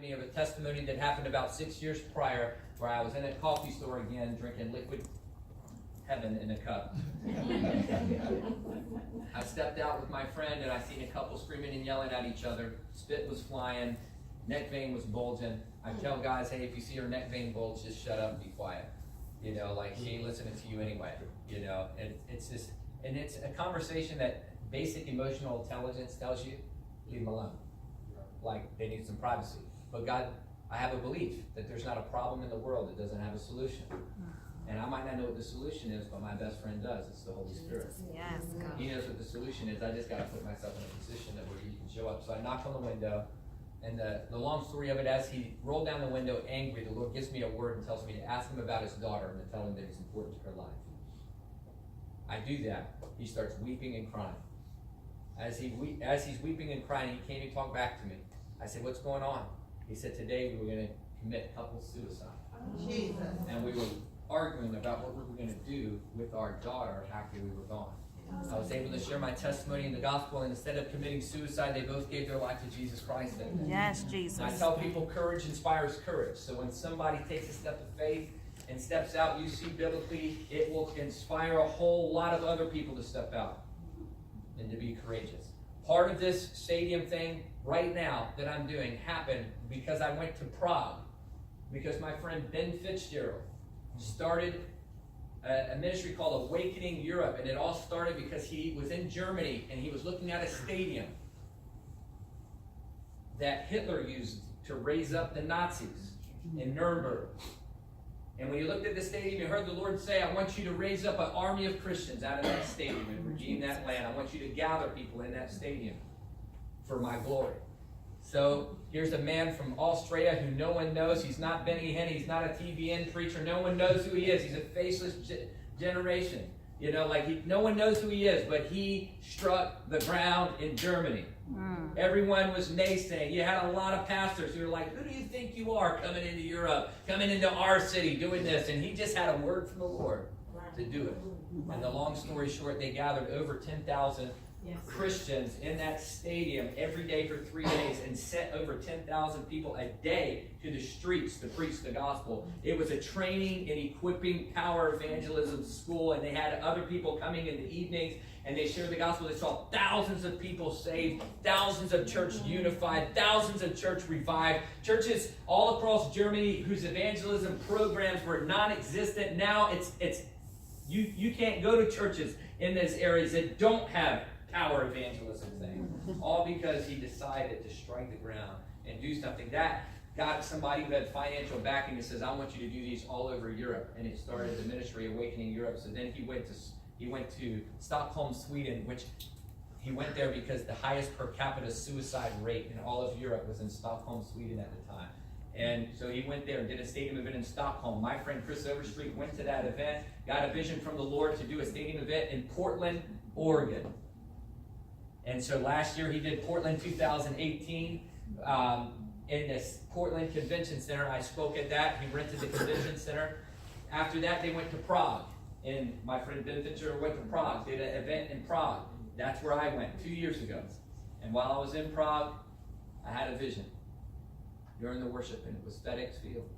Me of a testimony that happened about 6 years prior, where I was in a coffee store again, drinking liquid heaven in a cup. I stepped out with my friend and I seen a couple screaming and yelling at each other. Spit was flying, neck vein was bulging. I tell guys, hey, if you see her neck vein bulge, just shut up and be quiet. You know, like she ain't listening to you anyway. You know, and it's just, and it's a conversation that basic emotional intelligence tells you, leave them alone. Like they need some privacy. But God, I have a belief that there's not a problem in the world that doesn't have a solution. And I might not know what the solution is, but my best friend does. It's the Holy Spirit. Yes, God. He knows what the solution is. I just got to put myself in a position that where he can show up. So I knocked on the window, and the long story of it, as he rolled down the window angry, the Lord gives me a word and tells me to ask him about his daughter and to tell him that it's important to her life. I do that. He starts weeping and crying. As he's weeping and crying, he came and talked back to me. I said, what's going on? He said, today we were going to commit couple suicide. Jesus. And we were arguing about what we were going to do with our daughter after we were gone. I was able to share my testimony in the gospel, and instead of committing suicide, they both gave their life to Jesus Christ that day. Yes, Jesus. I tell people courage inspires courage. So when somebody takes a step of faith and steps out, you see biblically, it will inspire a whole lot of other people to step out and to be courageous. Part of this stadium thing right now that I'm doing happened because I went to Prague, because my friend Ben Fitzgerald started a ministry called Awakening Europe, and it all started because he was in Germany and he was looking at a stadium that Hitler used to raise up the Nazis in Nuremberg. And when you looked at the stadium, you heard the Lord say, I want you to raise up an army of Christians out of that stadium and redeem that land. I want you to gather people in that stadium for my glory. So here's a man from Australia who no one knows. He's not Benny Hinn. He's not a TBN preacher. No one knows who he is. He's a faceless generation. You know, like no one knows who he is, but he struck the ground in Germany. Everyone was naysaying. You had a lot of pastors who were like, who do you think you are coming into Europe, coming into our city, doing this? And he just had a word from the Lord to do it. And the long story short, they gathered over 10,000 Christians in that stadium every day for 3 days and sent over 10,000 people a day to the streets to preach the gospel. It was a training and equipping power evangelism school, and they had other people coming in the evenings and they shared the gospel. They saw thousands of people saved, thousands of church unified, thousands of church revived. Churches all across Germany whose evangelism programs were non-existent. Now you can't go to churches in those areas that don't have power evangelism thing, all because he decided to strike the ground and do something. That got somebody who had financial backing that says, I want you to do these all over Europe, and it started the ministry Awakening Europe. So then he went to Stockholm, Sweden, which he went there because the highest per capita suicide rate in all of Europe was in Stockholm, Sweden at the time. And so he went there and did a stadium event in Stockholm. My friend Chris Overstreet went to that event, got a vision from the Lord to do a stadium event in Portland, Oregon. And so last year he did Portland 2018 in this Portland Convention Center. I spoke at that. He rented the convention center. After that, they went to Prague. And my friend Ben Fincher went to Prague, did an event in Prague. That's where I went 2 years ago. And while I was in Prague, I had a vision during the worship, and it was FedEx Field.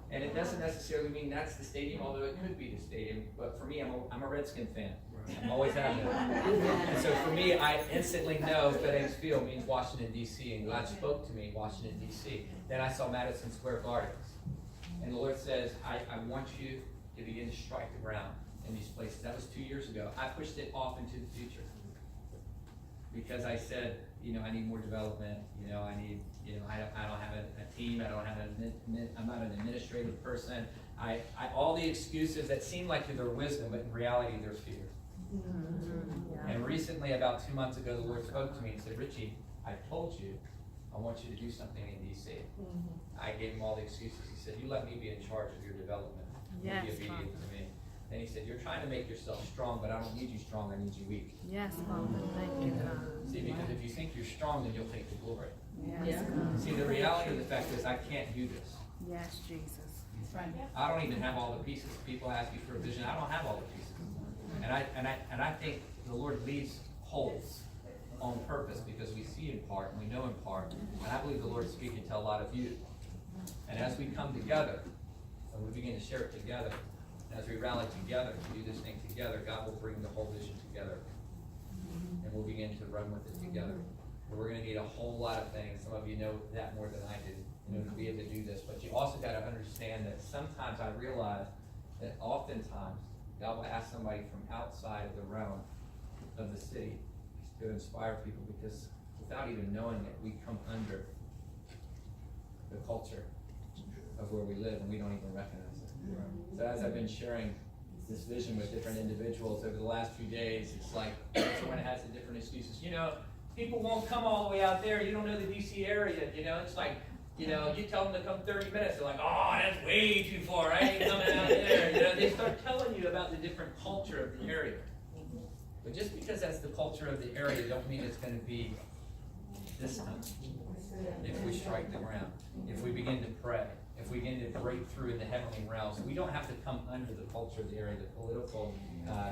And it doesn't necessarily mean that's the stadium, although it could be the stadium. But for me, I'm a Redskin fan. I'm always have been. And so for me, I instantly know FedEx Field means Washington, D.C. And God spoke to me, Washington, D.C. Then I saw Madison Square Gardens. And the Lord says, I want you to begin to strike the ground in these places. That was 2 years ago. I pushed it off into the future. Because I said, I need more development. I need, I don't have a team. I don't have I'm not an administrative person. All the excuses that seem like they're wisdom, but in reality, they're fear. And recently, about 2 months ago, the Lord spoke to me and said, Richie, I told you, I want you to do something in D.C. I gave him all the excuses. He said, you let me be in charge of your development. Yes, be obedient to me. Then he said, you're trying to make yourself strong, but I don't need you strong, I need you weak. Yes, Father. Thank you, God. See, because if you think you're strong, then you'll take the glory. Yes, God. See, the reality of the fact is I can't do this. Yes, Jesus. I don't even have all the pieces. People ask you for a vision. I don't have all the pieces. And I think the Lord leaves holes on purpose because we see in part and we know in part. And I believe the Lord is speaking to a lot of you. And as we come together and we begin to share it together, as we rally together to do this thing together, God will bring the whole vision together. And we'll begin to run with it together. But we're going to need a whole lot of things. Some of you know that more than I do, to be able to do this. But you also got to understand that sometimes I realize that oftentimes God will ask somebody from outside of the realm of the city to inspire people, because without even knowing it, we come under the culture of where we live and we don't even recognize it. So as I've been sharing this vision with different individuals over the last few days, it's like everyone has the different excuses. People won't come all the way out there. You don't know the DC area. It's like, you tell them to come 30 minutes. They're like, oh, that's way too far. I ain't coming out there. They start telling you about the different culture of the area. But just because that's the culture of the area don't mean it's going to be this time. If we strike the ground, if we begin to pray, if we begin to break through in the heavenly realms, we don't have to come under the culture of the area, the political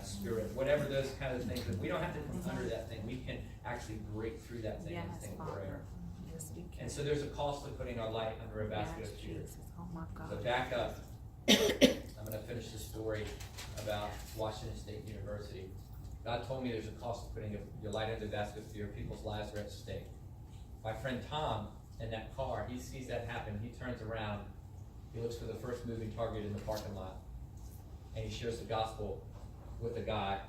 spirit, whatever those kind of things. We don't have to come under that thing. We can actually break through that thing and think prayer. And so there's a cost to putting our light under a basket of fear. So back up. I'm going to finish the story about Washington State University. God told me there's a cost to putting your light under the basket of fear. People's lives are at stake. My friend Tom, in that car, he sees that happen. He turns around. He looks for the first moving target in the parking lot. And he shares the gospel with the guy,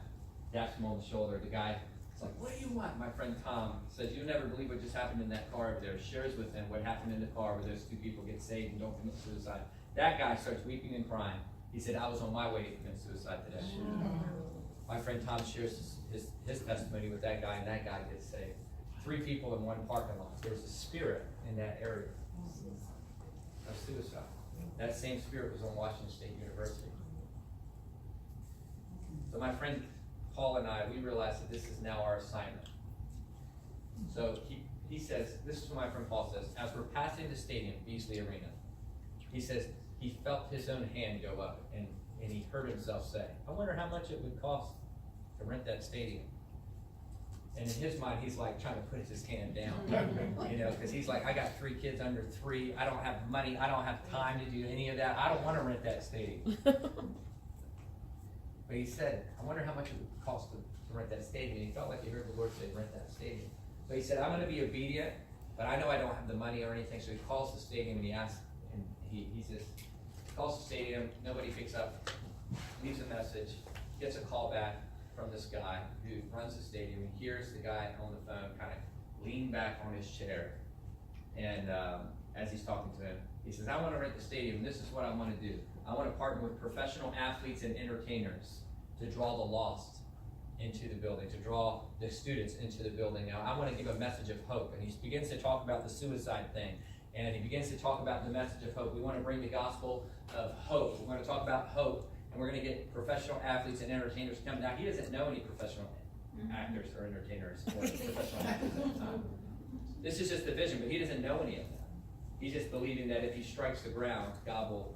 taps him on the shoulder. The guy is like, what do you want? My friend Tom says, you'll never believe what just happened in that car over there. Shares with him what happened in the car where those two people get saved and don't commit suicide. That guy starts weeping and crying. He said, I was on my way to commit suicide today. My friend Tom shares his testimony with that guy, and that guy gets saved. 3 people in one parking lot. There's a spirit in that area of suicide. That same spirit was on Washington State University. So my friend Paul and I, we realized that this is now our assignment. So he says, this is what my friend Paul says, as we're passing the stadium, Beasley Arena, he says he felt his own hand go up, and he heard himself say, I wonder how much it would cost to rent that stadium. And in his mind, he's like trying to put his hand down, because he's like, I got 3 kids under 3. I don't have money. I don't have time to do any of that. I don't want to rent that stadium. But he said, I wonder how much it would cost to rent that stadium. And he felt like he heard the Lord say, rent that stadium. So he said, I'm going to be obedient, but I know I don't have the money or anything. So he calls the stadium and he asks, and he says, calls the stadium, nobody picks up, leaves a message, gets a call back from this guy who runs the stadium, and hears the guy on the phone kind of lean back on his chair. And as he's talking to him, he says, I want to rent the stadium, and this is what I want to do. I want to partner with professional athletes and entertainers to draw the lost into the building, to draw the students into the building. Now, I want to give a message of hope. And he begins to talk about the suicide thing. And he begins to talk about the message of hope. We want to bring the gospel of hope. We're going to talk about hope. And we're going to get professional athletes and entertainers to come. Now, he doesn't know any professional actors or entertainers or professional actors at the time. This is just the vision, but he doesn't know any of that. He's just believing that if he strikes the ground, God will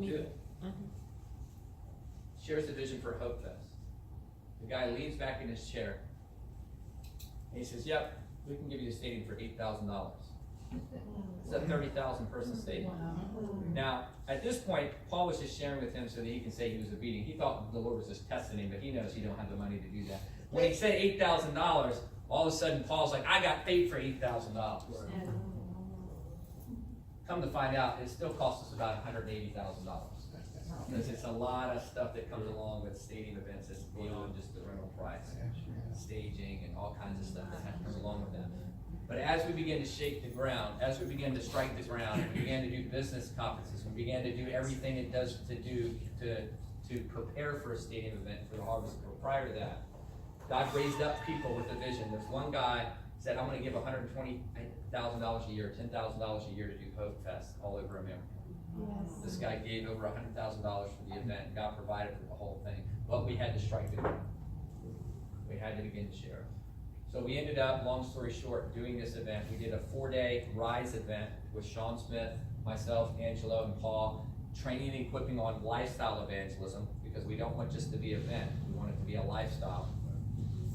do it. Shares the vision for Hope Fest. The guy leans back in his chair. And he says, yep, we can give you the stadium for $8,000. It's a 30,000 person stadium. Now, at this point, Paul was just sharing with him so that he can say he was obedient. He thought the Lord was just testing him, but he knows he don't have the money to do that. When he said $8,000, all of a sudden Paul's like, I got paid for $8,000. Come to find out, it still costs us about $180,000. Because it's a lot of stuff that comes along with stadium events. It's beyond just the rental price, staging, and all kinds of stuff that comes along with that. But as we begin to shake the ground, as we begin to strike the ground, we began to do business conferences, we began to do everything it does to do to prepare for a stadium event for the harvest. But prior to that, God raised up people with a vision. There's one guy said, I'm going to give $120,000 a year, $10,000 a year to do Hope Fest all over America. Yes. This guy gave over $100,000 for the event. God provided for the whole thing. But we had to strike the ground. We had to begin to share. So we ended up, long story short, doing this event. We did a 4-day Rise event with Sean Smith, myself, Angelo, and Paul, training and equipping on lifestyle evangelism, because we don't want just to be an event. We want it to be a lifestyle.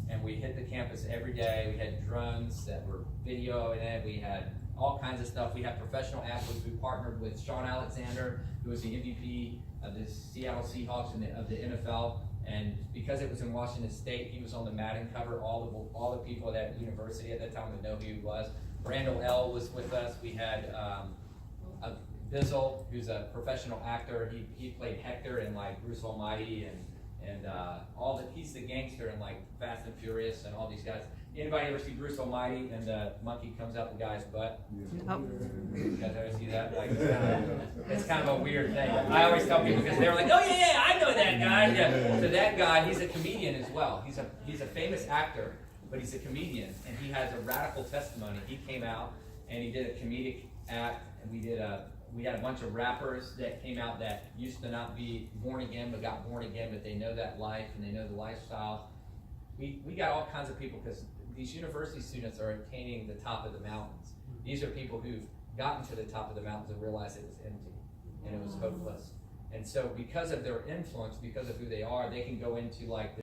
and we hit the campus every day. We had drones that were videoing it. We had all kinds of stuff. We had professional athletes. We partnered with Sean Alexander, who was the MVP of the Seattle Seahawks and of the NFL. And because it was in Washington State, he was on the Madden cover. All the people at that university at that time would know who he was. Randall L. was with us. We had Bizzle, who's a professional actor. He played Hector in like Bruce Almighty and he's the gangster in like Fast and Furious and all these guys. Anybody ever see Bruce Almighty and the monkey comes out the guy's butt? Oh. You guys ever see that? Like, it's kind of a weird thing. I always tell people because they're like, oh yeah, I know that guy. Yeah. So that guy, he's a comedian as well. He's a famous actor, but he's a comedian, and he has a radical testimony. He came out and he did a comedic act, and we had a bunch of rappers that came out that used to not be born again, but got born again, but they know that life and they know the lifestyle. We got all kinds of people because these university students are attaining the top of the mountains. These are people who've gotten to the top of the mountains and realized it was empty and it was hopeless. And so because of their influence, because of who they are, they can go into like